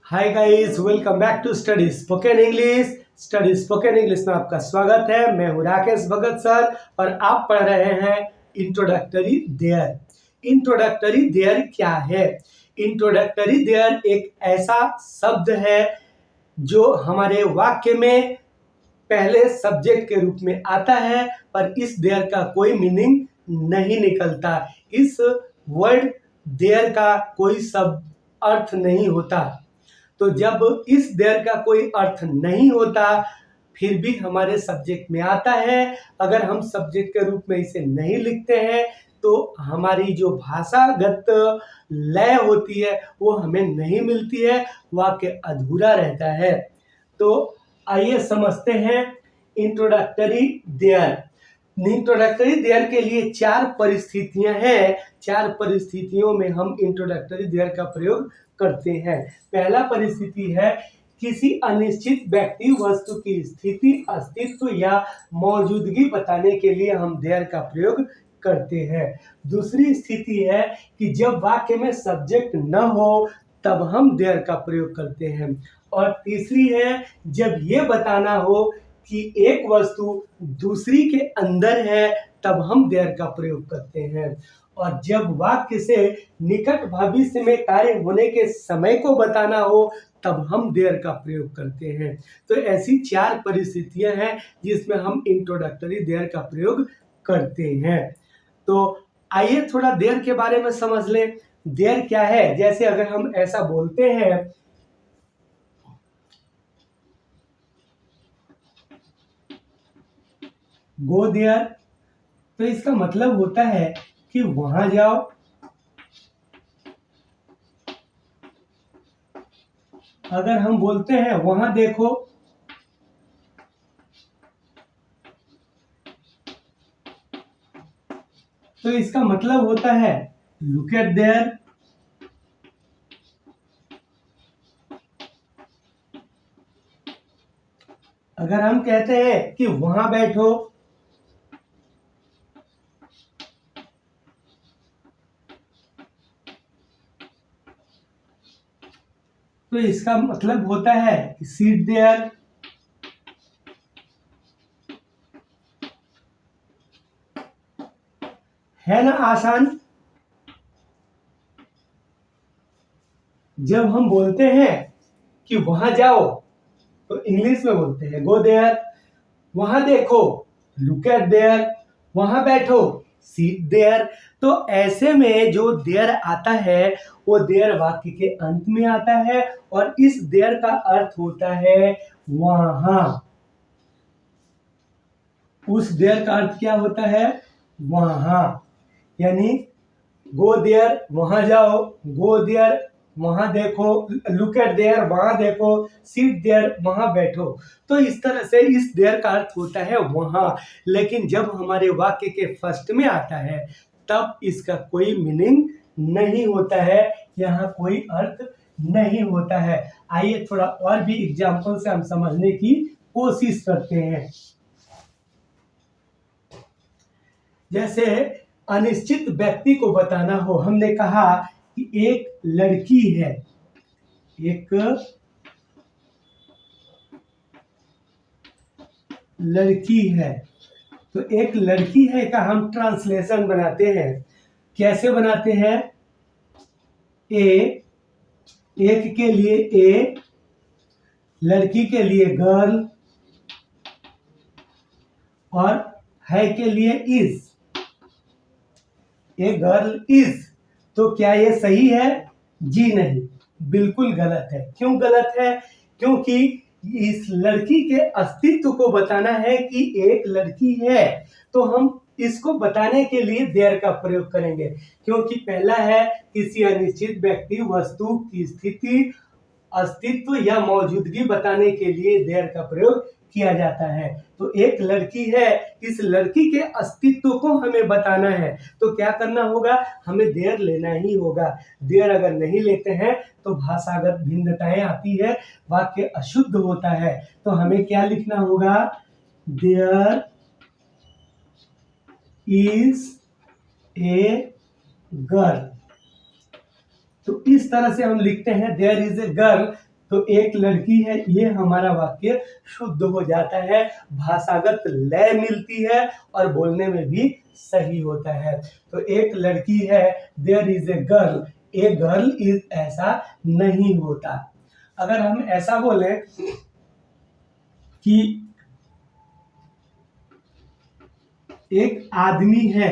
Hi guys, welcome back to study spoken English. Study spoken English में आपका स्वागत है। मैं हूं राकेश भगत सर और आप पढ़ रहे हैं इंट्रोडक्टरी देयर। इंट्रोडक्टरी देयर क्या है? इंट्रोडक्टरी देयर एक ऐसा शब्द है जो हमारे वाक्य में पहले सब्जेक्ट के रूप में आता है, पर इस देयर का कोई मीनिंग नहीं निकलता। इस वर्ड देयर का कोई शब्द अर्थ नहीं होता। तो जब इस देयर का कोई अर्थ नहीं होता फिर भी हमारे सब्जेक्ट में आता है, अगर हम सब्जेक्ट के रूप में इसे नहीं लिखते हैं तो हमारी जो भाषागत लय होती है वो हमें नहीं मिलती है, वाक्य अधूरा रहता है। तो आइए समझते हैं इंट्रोडक्टरी देयर। इंट्रोडक्टरी देयर के लिए 4 परिस्थितियां हैं। 4 परिस्थितियों में हम इंट्रोडक्टरी देयर का प्रयोग करते हैं। पहला परिस्थिति है किसी अनिश्चित व्यक्ति वस्तु की स्थिति, अस्तित्व या मौजूदगी बताने के लिए हम देयर का प्रयोग करते हैं। दूसरी स्थिति है कि जब वाक्य में सब्जेक्ट न हो तब हम देयर का प्रयोग करते हैं। और तीसरी है जब ये बताना हो कि एक वस्तु दूसरी के अंदर है तब हम देयर का प्रयोग करते हैं। और जब वाक्य से निकट भविष्य में कार्य होने के समय को बताना हो तब हम देयर का प्रयोग करते हैं। तो ऐसी 4 परिस्थितियां हैं जिसमें हम इंट्रोडक्टरी देयर का प्रयोग करते हैं। तो आइए थोड़ा देयर के बारे में समझ लें। देयर क्या है? जैसे अगर हम ऐसा बोलते हैं गो देयर, तो इसका मतलब होता है कि वहां जाओ। अगर हम बोलते हैं वहां देखो, तो इसका मतलब होता है लुक एट देयर। अगर हम कहते हैं कि वहां बैठो, तो इसका मतलब होता है सीट देयर। है ना आसान? जब हम बोलते हैं कि वहां जाओ तो इंग्लिश में बोलते हैं गो देयर। वहां देखो, लुक एट देयर। वहां बैठो, सीट देयर। तो ऐसे में जो देयर आता है वो देयर वाक्य के अंत में आता है और इस देयर का अर्थ होता है वहां। उस देयर का अर्थ क्या होता है? वहां। यानी गो देयर वहां जाओ, गो देयर वहां देखो, लुक एट देयर वहां देखो, सीट देयर वहां बैठो। तो इस तरह से इस देयर का अर्थ होता है वहां। लेकिन जब हमारे वाक्य के फर्स्ट में आता है तब इसका कोई मीनिंग नहीं होता है, यहाँ कोई अर्थ नहीं होता है। आइए थोड़ा और भी एग्जाम्पल से हम समझने की कोशिश करते हैं। जैसे अनिश्चित व्यक्ति को बताना हो, हमने कहा कि एक लड़की है, एक लड़की है। तो एक लड़की है का हम ट्रांसलेशन बनाते हैं। कैसे बनाते हैं? एक के लिए ए, लड़की के लिए गर्ल और है के लिए इज। A girl is. तो क्या ये सही है? जी नहीं, बिल्कुल गलत है। क्यों गलत है? क्योंकि इस लड़की के अस्तित्व को बताना है कि एक लड़की है, तो हम इसको बताने के लिए देयर का प्रयोग करेंगे। क्योंकि पहला है किसी अनिश्चित व्यक्ति वस्तु की स्थिति, अस्तित्व या मौजूदगी बताने के लिए देयर का प्रयोग किया जाता है। तो एक लड़की है, इस लड़की के अस्तित्व को हमें बताना है तो क्या करना होगा? हमें देयर लेना ही होगा। देयर अगर नहीं लेते हैं तो भाषागत भिन्नताएं आती है, वाक्य अशुद्ध होता है। तो हमें क्या लिखना होगा? There is a girl. तो इस तरह से हम लिखते हैं देयर इज ए गर्ल। तो एक लड़की है, ये हमारा वाक्य शुद्ध हो जाता है, भाषागत लय मिलती है और बोलने में भी सही होता है। तो एक लड़की है, there is a girl, a girl is, ऐसा नहीं होता। अगर हम ऐसा बोले कि एक आदमी है,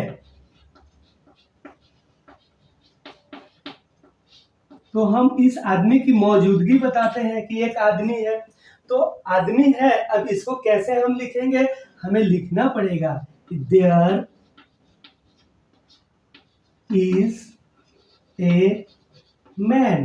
तो हम इस आदमी की मौजूदगी बताते हैं कि एक आदमी है। तो आदमी है, अब इसको कैसे हम लिखेंगे, हमें लिखना पड़ेगा कि देयर इज ए मैन।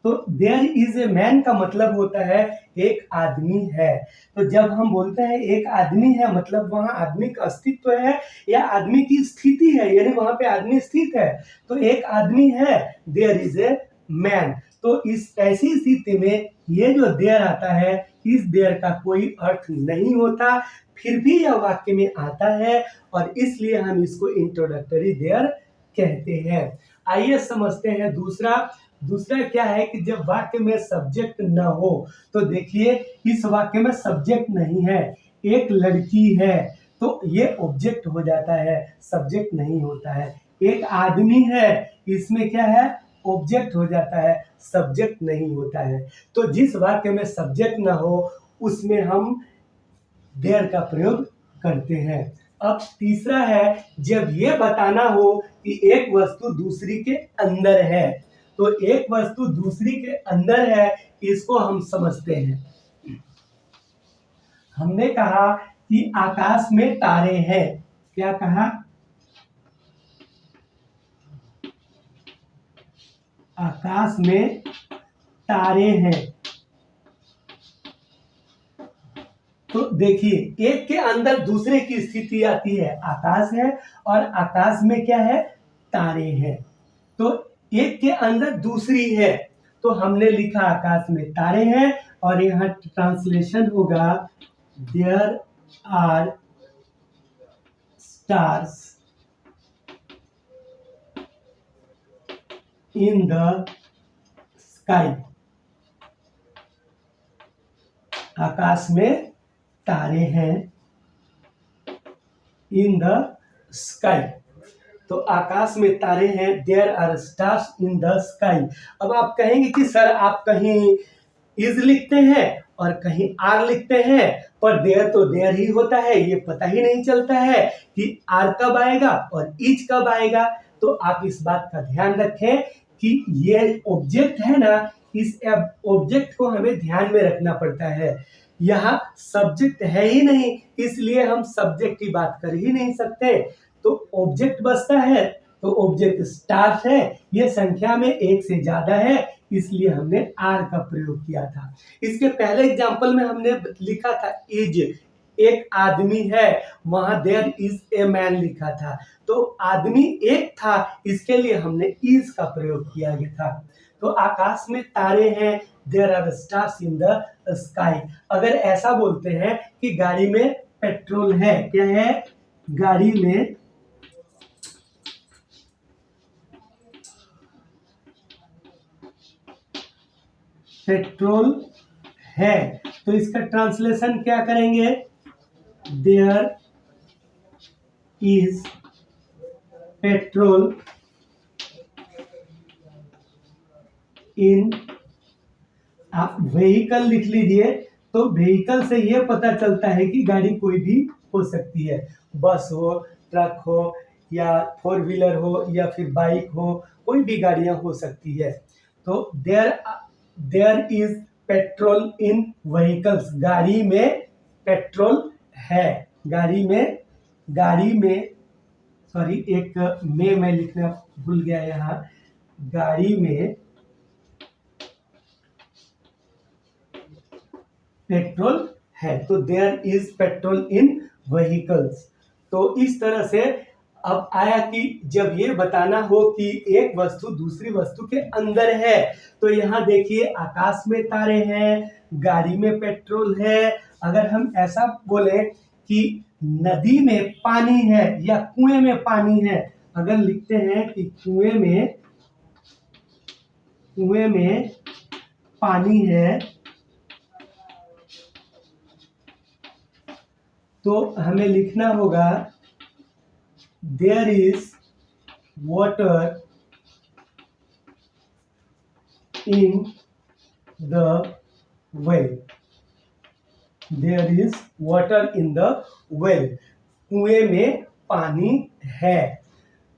तो देयर इज ए मैन का मतलब होता है एक आदमी है। तो जब हम बोलते हैं एक आदमी है, मतलब वहां आदमी का अस्तित्व है या आदमी की स्थिति है, यानी वहां पे आदमी स्थित है। तो एक आदमी है, देयर इज ए मैन। तो इस ऐसी स्थिति में ये जो देयर आता है, इस देयर का कोई अर्थ नहीं होता, फिर भी यह वाक्य में आता है और इसलिए हम इसको इंट्रोडक्टरी देयर कहते हैं। आइए समझते हैं दूसरा क्या है कि जब वाक्य में सब्जेक्ट न हो। तो देखिए, इस वाक्य में सब्जेक्ट नहीं है, एक लड़की है, तो ये ऑब्जेक्ट हो जाता है, सब्जेक्ट नहीं होता है। एक आदमी है, इसमें क्या है, ऑब्जेक्ट हो जाता है, सब्जेक्ट नहीं होता है। तो जिस वाक्य में सब्जेक्ट ना हो उसमें हम देयर का प्रयोग करते हैं। अब तीसरा है, जब ये बताना हो कि एक वस्तु दूसरी के अंदर है। तो एक वस्तु दूसरी के अंदर है, इसको हम समझते हैं। हमने कहा कि आकाश में तारे हैं। क्या कहा, आकाश में तारे हैं। तो देखिए, एक के अंदर दूसरे की स्थिति आती है, आकाश है और आकाश में क्या है, तारे हैं। तो एक के अंदर दूसरी है, तो हमने लिखा आकाश में तारे हैं और यहाँ ट्रांसलेशन होगा there are stars in the sky. आकाश में तारे हैं इन द स्काई। तो आकाश में तारे हैं, there are stars in the sky. अब आप कहेंगे कि सर आप कहीं इज लिखते हैं और कहीं आर लिखते हैं, पर देयर तो देयर ही होता है, ये पता ही नहीं चलता है कि आर कब आएगा और इज कब आएगा। तो आप इस बात का ध्यान रखें कि ये ऑब्जेक्ट है ना, इस ऑब्जेक्ट को हमें ध्यान में रखना पड़ता है। यहाँ सब्जेक्ट है ही नहीं, इसलिए हम सब्जेक्ट की बात कर ही नहीं सकते। तो ऑब्जेक्ट बचता है, तो ऑब्जेक्ट स्टार्स है, ये संख्या में एक से ज्यादा है, इसलिए हमने आर का प्रयोग किया था। इसके पहले एग्जांपल में हमने लिखा था इज, एक आदमी है, वहां देयर इज ए मैन लिखा था। तो आदमी एक था, इसके लिए हमने इज का प्रयोग किया गया था। तो आकाश में तारे हैं, there are stars in the sky. अगर ऐसा बोलते हैं कि गाड़ी में पेट्रोल है, क्या है, गाड़ी में पेट्रोल है, तो इसका ट्रांसलेशन क्या करेंगे, देयर इज पेट्रोल इन, आप व्हीकल लिख लीजिए। तो व्हीकल से यह पता चलता है कि गाड़ी कोई भी हो सकती है, बस हो, ट्रक हो या फोर व्हीलर हो या फिर बाइक हो, कोई भी गाड़ियां हो सकती है। तो there is petrol in vehicles, गाड़ी में पेट्रोल है, गाड़ी में सॉरी, एक में मैं लिखना भूल गया यहाँ, गाड़ी में पेट्रोल है। तो there is petrol in vehicles. तो इस तरह से अब आया कि जब ये बताना हो कि एक वस्तु दूसरी वस्तु के अंदर है, तो यहाँ देखिए आकाश में तारे हैं, गाड़ी में पेट्रोल है। अगर हम ऐसा बोले कि नदी में पानी है या कुएं में पानी है, अगर लिखते हैं कि कुएं में पानी है तो हमें लिखना होगा there is water in the well. There is water in the well, कुएं में पानी है।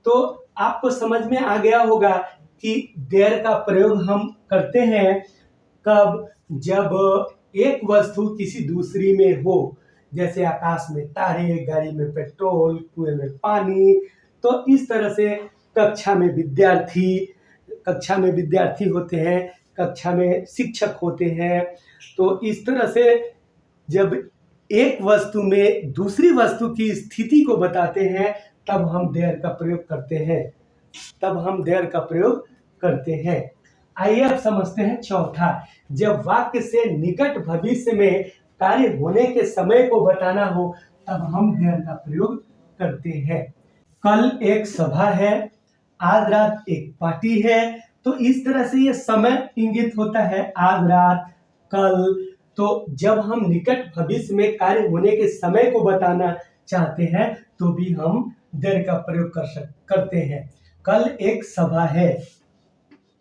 तो आपको समझ में आ गया होगा कि देयर का प्रयोग हम करते हैं कब, जब एक वस्तु किसी दूसरी में हो, जैसे आकाश में तारे, गाड़ी में पेट्रोल, कुएं में पानी। तो इस तरह से कक्षा में विद्यार्थी होते हैं, कक्षा में शिक्षक होते हैं। तो इस तरह से जब एक वस्तु में दूसरी वस्तु की स्थिति को बताते हैं तब हम देयर का प्रयोग करते हैं। आइए अब समझते हैं चौथा। जब वाक्य से निकट भविष्य में कार्य होने के समय को बताना हो तब हम देयर का प्रयोग करते हैं। कल एक सभा है, आज रात एक पार्टी है। तो इस तरह से ये समय इंगित होता है, आज रात, कल। तो जब हम निकट भविष्य में कार्य होने के समय को बताना चाहते हैं तो भी हम देयर का प्रयोग करते हैं। कल एक सभा है,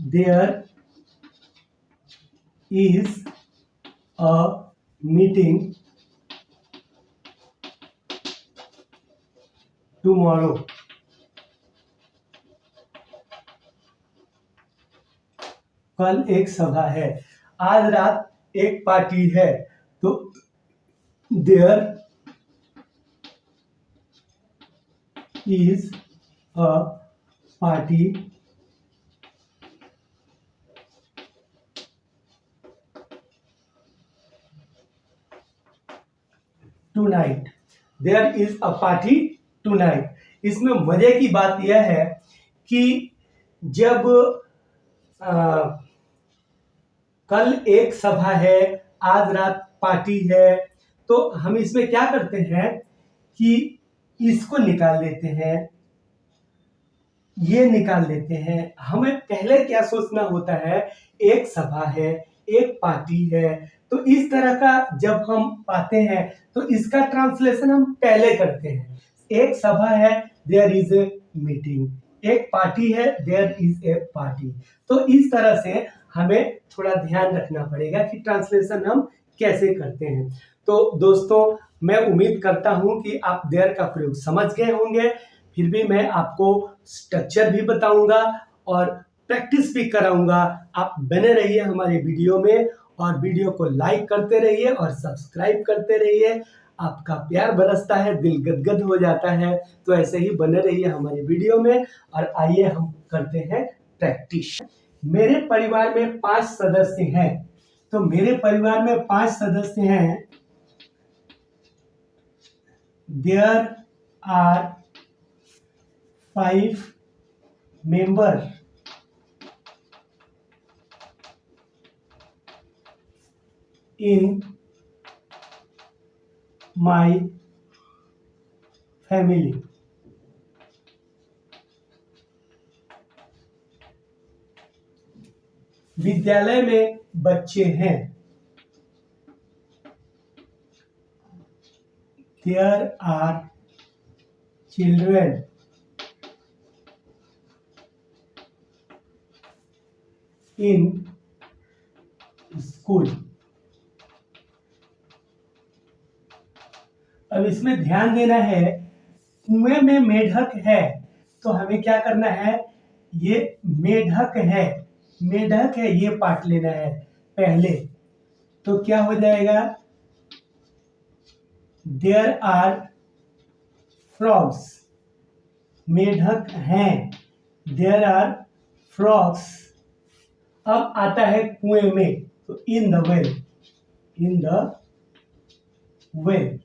there is a meeting tomorrow. कल एक सभा है, आज रात एक पार्टी है। तो there is a party tonight. There is a party tonight. इसमें मजे की बात यह है कि जब कल एक सभा है, आज रात पार्टी है, तो हम इसमें क्या करते हैं कि इसको निकाल लेते हैं, ये निकाल लेते हैं। हमें पहले क्या सोचना होता है, एक सभा है, एक पार्टी है। तो इस तरह का जब हम पाते हैं तो इसका ट्रांसलेशन हम पहले करते हैं। एक सभा है, देयर इज ए मीटिंग। एक पार्टी है, देयर इज ए पार्टी। तो इस तरह से हमें थोड़ा ध्यान रखना पड़ेगा कि ट्रांसलेशन हम कैसे करते हैं। तो दोस्तों, मैं उम्मीद करता हूं कि आप देयर का प्रयोग समझ गए होंगे। फिर भी मैं आपको स्ट्रक्चर भी बताऊंगा और प्रैक्टिस भी कराऊंगा। आप बने रहिए हमारे वीडियो में और वीडियो को लाइक करते रहिए और सब्सक्राइब करते रहिए। आपका प्यार बरसता है, दिल गदगद हो जाता है। तो ऐसे ही बने रहिए हमारे वीडियो में। और आइए हम करते हैं प्रैक्टिस। मेरे परिवार में 5 सदस्य हैं। तो मेरे परिवार में 5 सदस्य हैं। There are 5 member in my family. विद्यालय में बच्चे हैं। There are children in school. अब इसमें ध्यान देना है, कुएं में मेढक है तो हमें क्या करना है, ये मेढक है, ये पार्ट लेना है पहले। तो क्या हो जाएगा, देयर आर फ्रॉग्स। मेढक हैं, देयर आर फ्रॉग्स। अब आता है कुएं में, तो इन द वेल।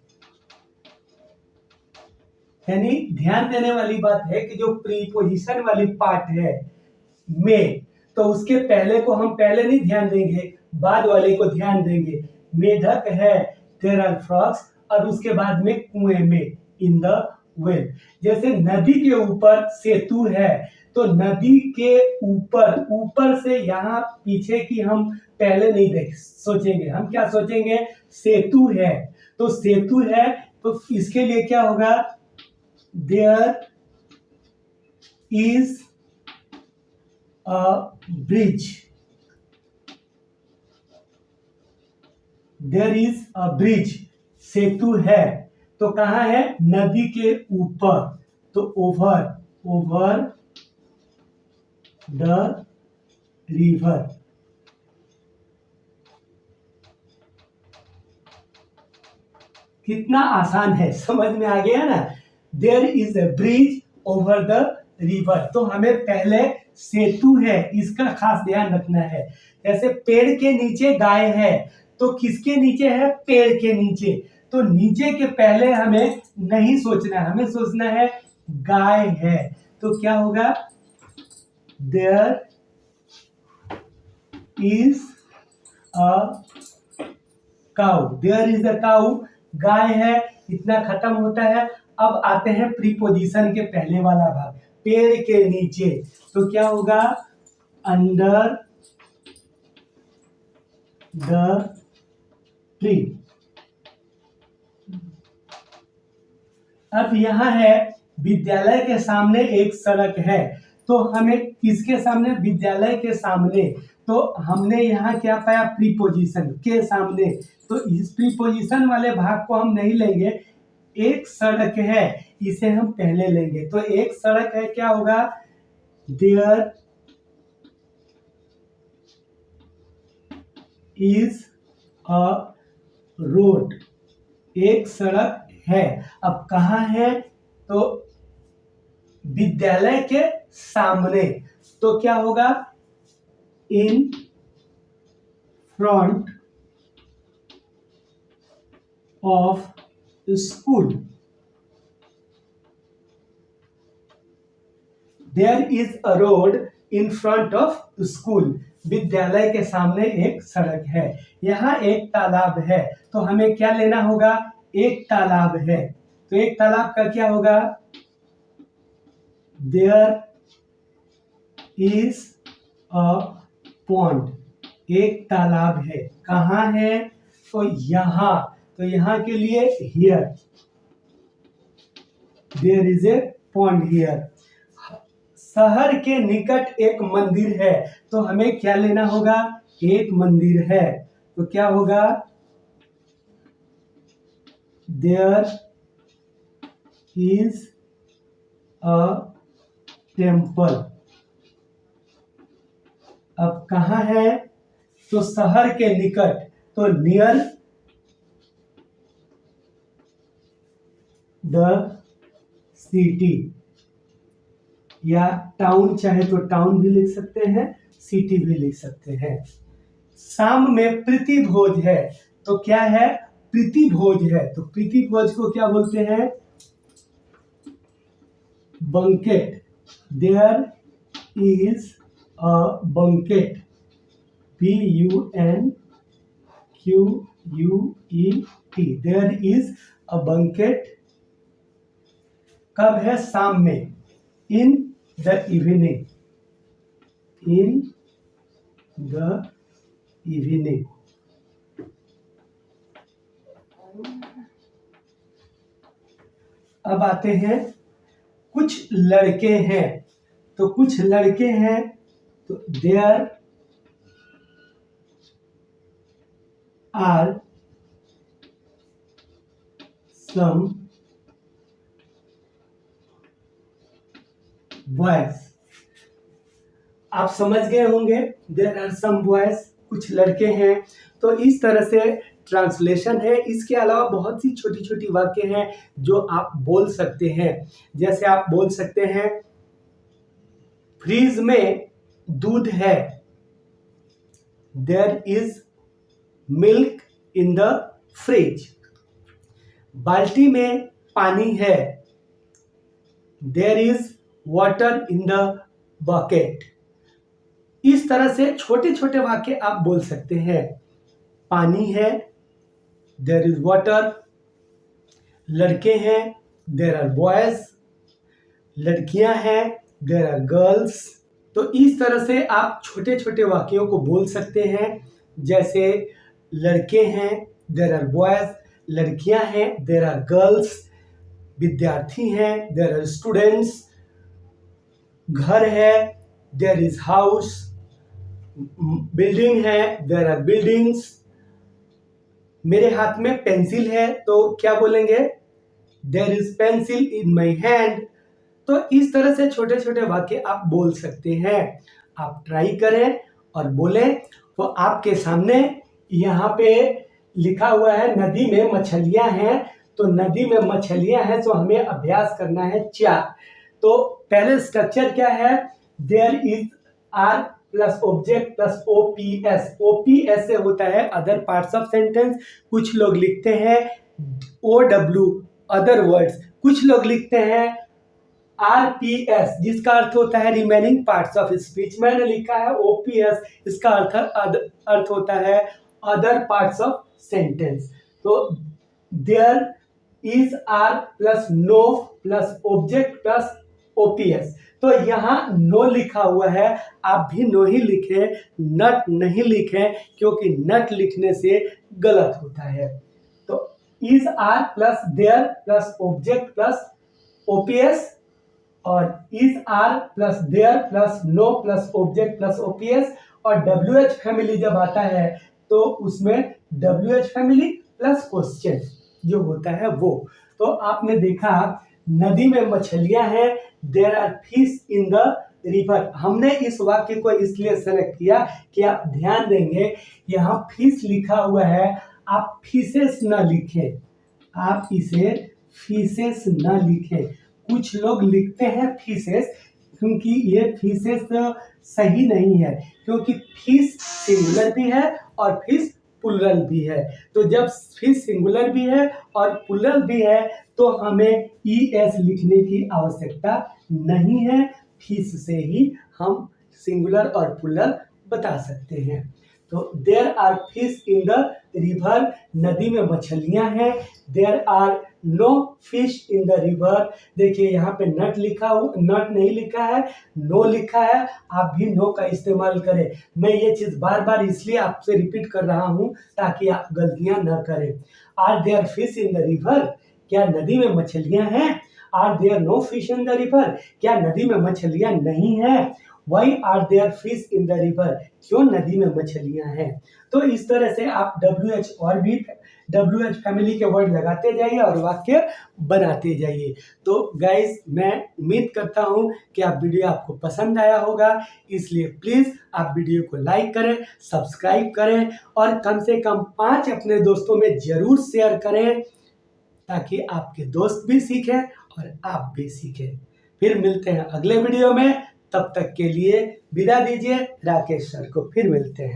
यानी ध्यान देने वाली बात है कि जो प्रीपोजिशन वाली पार्ट है में, तो उसके पहले को हम पहले नहीं ध्यान देंगे, बाद वाले को ध्यान देंगे। मेढक है, देयर आर फ्रॉग्स, और उसके बाद में कुएं में, इन द वेल। जैसे नदी के ऊपर सेतु है तो नदी के ऊपर, ऊपर से यहाँ पीछे की हम पहले नहीं देख सोचेंगे, हम क्या सोचेंगे, सेतु है। तो सेतु है तो इसके लिए क्या होगा, there is a bridge, there is a bridge, सेतु है तो कहाँ है, नदी के ऊपर, तो ओवर, ओवर द रिवर। कितना आसान है, समझ में आ गया ना। There is a bridge over the river, तो हमें पहले सेतु है इसका खास ध्यान रखना है। जैसे पेड़ के नीचे गाय है, तो किसके नीचे है, पेड़ के नीचे, तो नीचे के पहले हमें नहीं सोचना, हमें सोचना है गाय है, तो क्या होगा, there is a cow, there is a cow, गाय है, इतना खत्म होता है। अब आते हैं प्रीपोजिशन के पहले वाला भाग, पेड़ के नीचे, तो क्या होगा, अंडर द ट्री। अब यहां है विद्यालय के सामने एक सड़क है, तो हमें किसके सामने, विद्यालय के सामने, तो हमने यहाँ क्या पाया, प्रीपोजिशन के सामने, तो इस प्रीपोजिशन वाले भाग को हम नहीं लेंगे, एक सड़क है इसे हम पहले लेंगे। तो एक सड़क है, क्या होगा, देयर इज अ रोड, एक सड़क है। अब कहाँ है, तो विद्यालय के सामने, तो क्या होगा, in front of school, there is a road in front of school, विद्यालय के सामने एक सड़क है। यहाँ एक तालाब है, तो हमें क्या लेना होगा, एक तालाब है, तो एक तालाब का क्या होगा, देयर इज अ पॉन्ड, एक तालाब है, कहाँ है, तो यहाँ, तो यहाँ के लिए here, there is a pond here. शहर के निकट एक मंदिर है, तो हमें क्या लेना होगा, एक मंदिर है, तो क्या होगा, देयर इज अ टेम्पल। अब कहाँ है, तो शहर के निकट, तो नियर द सिटी, या टाउन चाहे तो टाउन भी लिख सकते हैं, सिटी भी लिख सकते हैं। शाम में प्रीति भोज है, तो क्या है, प्रीति भोज है, तो प्रीति भोज को क्या बोलते हैं, banquet, there is a banquet, BUNQUET, there is a banquet, कब है, शाम में, in the evening, in the evening. अब आते हैं, कुछ लड़के हैं, तो कुछ लड़के हैं, तो देयर आर सम बॉयज, आप समझ गए होंगे, देयर आर सम बॉयज, कुछ लड़के हैं। तो इस तरह से ट्रांसलेशन है। इसके अलावा बहुत सी छोटी छोटी वाक्य हैं जो आप बोल सकते हैं। जैसे आप बोल सकते हैं, फ्रीज में दूध है, there is milk in the fridge. बाल्टी में पानी है, there is water in the bucket. इस तरह से छोटे छोटे वाक्य आप बोल सकते हैं। पानी है, देयर इज वाटर, लड़के हैं, देयर आर बॉयज, लड़कियां हैं, देयर आर गर्ल्स। तो इस तरह से आप छोटे छोटे वाक्यों को बोल सकते हैं। जैसे लड़के हैं, देयर आर बॉयज। लड़कियां हैं, देयर आर गर्ल्स। विद्यार्थी हैं, देयर आर स्टूडेंट्स। घर है, देयर इज हाउस। बिल्डिंग है, देयर आर बिल्डिंग्स। मेरे हाथ में पेंसिल है, तो क्या बोलेंगे? There is pencil in my hand. तो इस तरह से छोटे छोटे वाक्य आप बोल सकते हैं। आप ट्राई करें और बोलें। तो आपके सामने यहाँ पे लिखा हुआ है नदी में मछलियां हैं। तो नदी में मछलियां हैं, तो हमें अभ्यास करना है 4। तो पहले स्ट्रक्चर क्या है? There is are plus object plus OPS. OPS से होता है अदर पार्ट्स ऑफ सेंटेंस। कुछ लोग लिखते हैं OW अदर वर्ड्स। कुछ लोग लिखते हैं RPS जिसका अर्थ होता है रिमेनिंग पार्ट्स ऑफ स्पीच। मैंने लिखा है OPS, इसका अर्थ होता है अदर पार्ट्स ऑफ सेंटेंस। तो there is are plus no plus object plus OPS। तो यहाँ नो लिखा हुआ है, आप भी नो ही लिखें, नट नहीं लिखें, क्योंकि नट लिखने से गलत होता है। तो is are plus there plus object plus OPS और is are plus there plus no plus object plus OPS। और WH फैमिली जब आता है तो उसमें WH फैमिली प्लस क्वेश्चन जो होता है वो। तो आपने देखा नदी में मछलियां हैं, there are fish in the river. हमने इस वाक्य को इसलिए सेलेक्ट किया कि आप ध्यान देंगे यहाँ फिश लिखा हुआ है, आप फिशेस ना लिखें, आप इसे फिशेस ना लिखें। कुछ लोग लिखते हैं फिशेस, क्योंकि ये फिशेस सही नहीं है, क्योंकि फिश सिंगुलर भी है और फिश प्लुरल भी है। तो जब फिश सिंगुलर भी है और प्लुरल भी है तो हमें ES लिखने की आवश्यकता नहीं है। फिश से ही हम सिंगुलर और प्लुरल बता सकते हैं। तो there are fish in the river, नदी में मछलियां हैं। There are no fish in the river. देखिए यहाँ पे नट लिखा हुआ, नट नहीं लिखा है, नो लिखा है। आप भी नो का इस्तेमाल करें। मैं ये चीज बार बार इसलिए आपसे रिपीट कर रहा हूँ ताकि आप गलतियां न करें। Are there fish in the river? क्या नदी में मछलियां हैं? Are there no fish in the river? क्या नदी में मछलियां नहीं है? Why are there fish in the river? क्यों नदी में मछलियां हैं? तो इस तरह से आप WH और भी WH फैमिली के वर्ड लगाते जाइए और वाक्य बनाते जाइए। तो गाइस, मैं उम्मीद करता हूं कि आप वीडियो आपको पसंद आया होगा। इसलिए प्लीज आप वीडियो को लाइक करें, सब्सक्राइब करें और कम से कम 5 अपने दोस्तों में जरूर शेयर करें, ताकि आपके दोस्त भी सीखें और आप भी सीखें। फिर मिलते हैं अगले वीडियो में। तब तक के लिए विदा दीजिए राकेश सर को। फिर मिलते हैं।